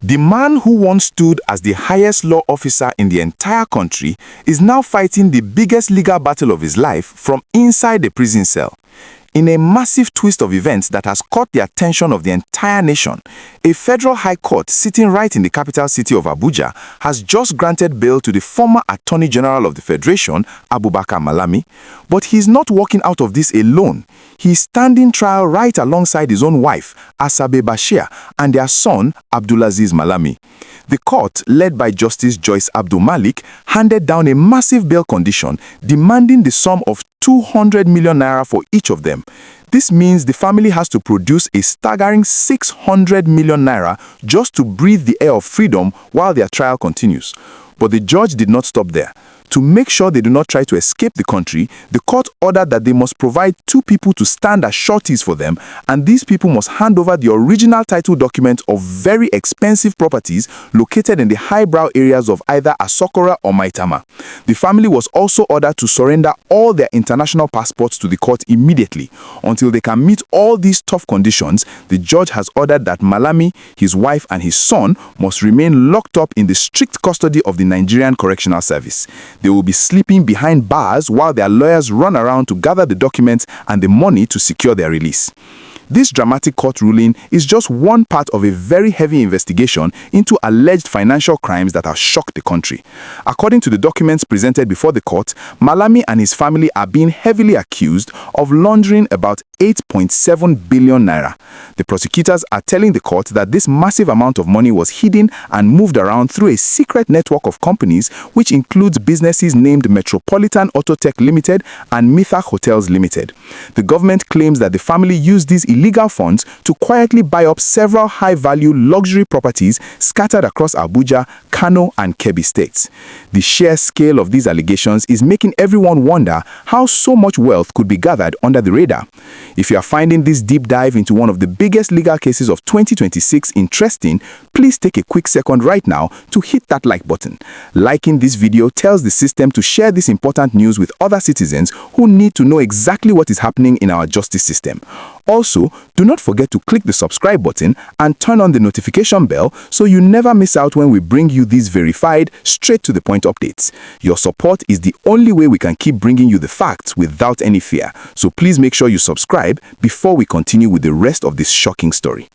The man who once stood as the highest law officer in the entire country is now fighting the biggest legal battle of his life from inside the prison cell. In a massive twist of events that has caught the attention of the entire nation, a federal high court sitting right in the capital city of Abuja has just granted bail to the former Attorney General of the Federation, Abubakar Malami. But he's not walking out of this alone. He's standing trial right alongside his own wife, Asabe and their son, Abdulaziz Malami. The court, led by Justice Joyce Abdul Malik, handed down a massive bail condition demanding the sum of 200 million naira for each of them. This means the family has to produce a staggering 600 million naira just to breathe the air of freedom while their trial continues. But the judge did not stop there. To make sure they do not try to escape the country, the court ordered that they must provide 2 people to stand as sureties for them, and these people must hand over the original title document of very expensive properties located in the highbrow areas of either Asokora or Maitama. The family was also ordered to surrender all their international passports to the court immediately. Until they can meet all these tough conditions, the judge has ordered that Malami, his wife, and his son must remain locked up in the strict custody of the Nigerian Correctional Service. They will be sleeping behind bars while their lawyers run around to gather the documents and the money to secure their release. This dramatic court ruling is just one part of a very heavy investigation into alleged financial crimes that have shocked the country. According to the documents presented before the court, Malami and his family are being heavily accused of laundering about 8.7 billion naira. The prosecutors are telling the court that this massive amount of money was hidden and moved around through a secret network of companies, which includes businesses named Metropolitan Autotech Limited and Mithaq Hotels Limited. The government claims that the family used these illegal funds to quietly buy up several high-value luxury properties scattered across Abuja, Kano, and Kebbi states. The sheer scale of these allegations is making everyone wonder how so much wealth could be gathered under the radar. If you are finding this deep dive into one of the biggest legal cases of 2026 interesting, please take a quick second right now to hit that like button. Liking this video tells the system to share this important news with other citizens who need to know exactly what is happening in our justice system. Also, do not forget to click the subscribe button and turn on the notification bell so you never miss out when we bring you these verified, straight-to-the-point updates. Your support is the only way we can keep bringing you the facts without any fear. So please make sure you subscribe before we continue with the rest of this shocking story.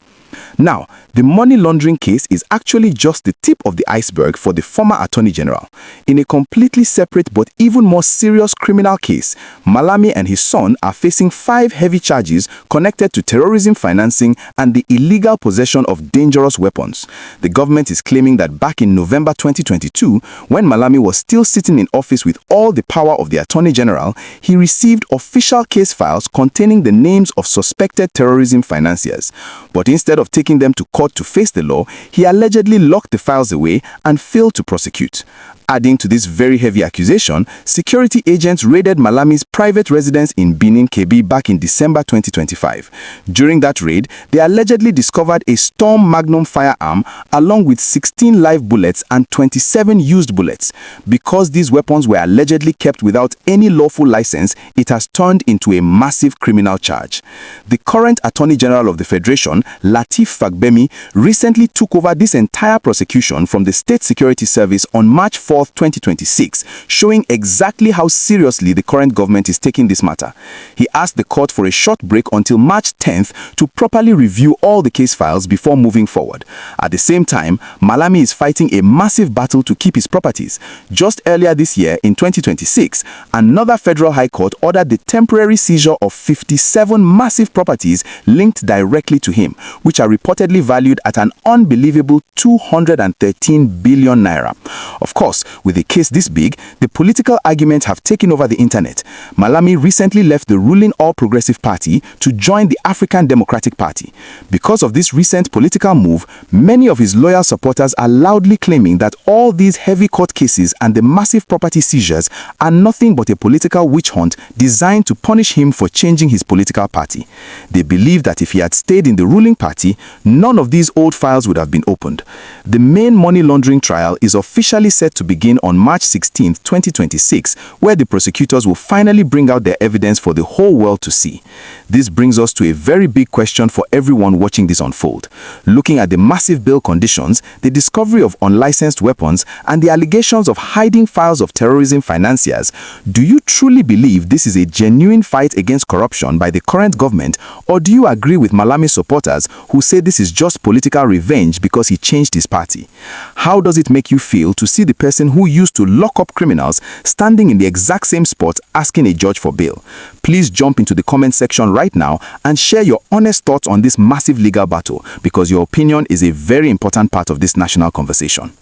Now, the money laundering case is actually just the tip of the iceberg for the former Attorney General. In a completely separate but even more serious criminal case, Malami and his son are facing 5 heavy charges connected to terrorism financing and the illegal possession of dangerous weapons. The government is claiming that back in November 2022, when Malami was still sitting in office with all the power of the Attorney General, he received official case files containing the names of suspected terrorism financiers. But instead of taking them to court to face the law, he allegedly locked the files away and failed to prosecute. Adding to this very heavy accusation, security agents raided Malami's private residence in Benin, Kebbi back in December 2025. During that raid, they allegedly discovered a Sturm Magnum firearm along with 16 live bullets and 27 used bullets. Because these weapons were allegedly kept without any lawful license, it has turned into a massive criminal charge. The current Attorney General of the Federation, Lateef Fagbemi, recently took over this entire prosecution from the State Security Service on March 4, 2026, showing exactly how seriously the current government is taking this matter. He asked the court for a short break until March 10th to properly review all the case files before moving forward. At the same time, Malami is fighting a massive battle to keep his properties. Just earlier this year, in 2026, another federal high court ordered the temporary seizure of 57 massive properties linked directly to him, which are reportedly valued at an unbelievable 213 billion naira. Of course, with a case this big, the political arguments have taken over the internet. Malami recently left the ruling All Progressive Party to join the African Democratic Party. Because of this recent political move, many of his loyal supporters are loudly claiming that all these heavy court cases and the massive property seizures are nothing but a political witch hunt designed to punish him for changing his political party. They believe that if he had stayed in the ruling party, party, none of these old files would have been opened. The main money laundering trial is officially set to begin on March 16, 2026, where the prosecutors will finally bring out their evidence for the whole world to see. This brings us to a very big question for everyone watching this unfold. Looking at the massive bail conditions, the discovery of unlicensed weapons, and the allegations of hiding files of terrorism financiers, do you truly believe this is a genuine fight against corruption by the current government, or do you agree with Malami's supporters who say this is just political revenge because he changed his party? How does it make you feel to see the person who used to lock up criminals standing in the exact same spot asking a judge for bail? Please jump into the comment section right now and share your honest thoughts on this massive legal battle, because your opinion is a very important part of this national conversation.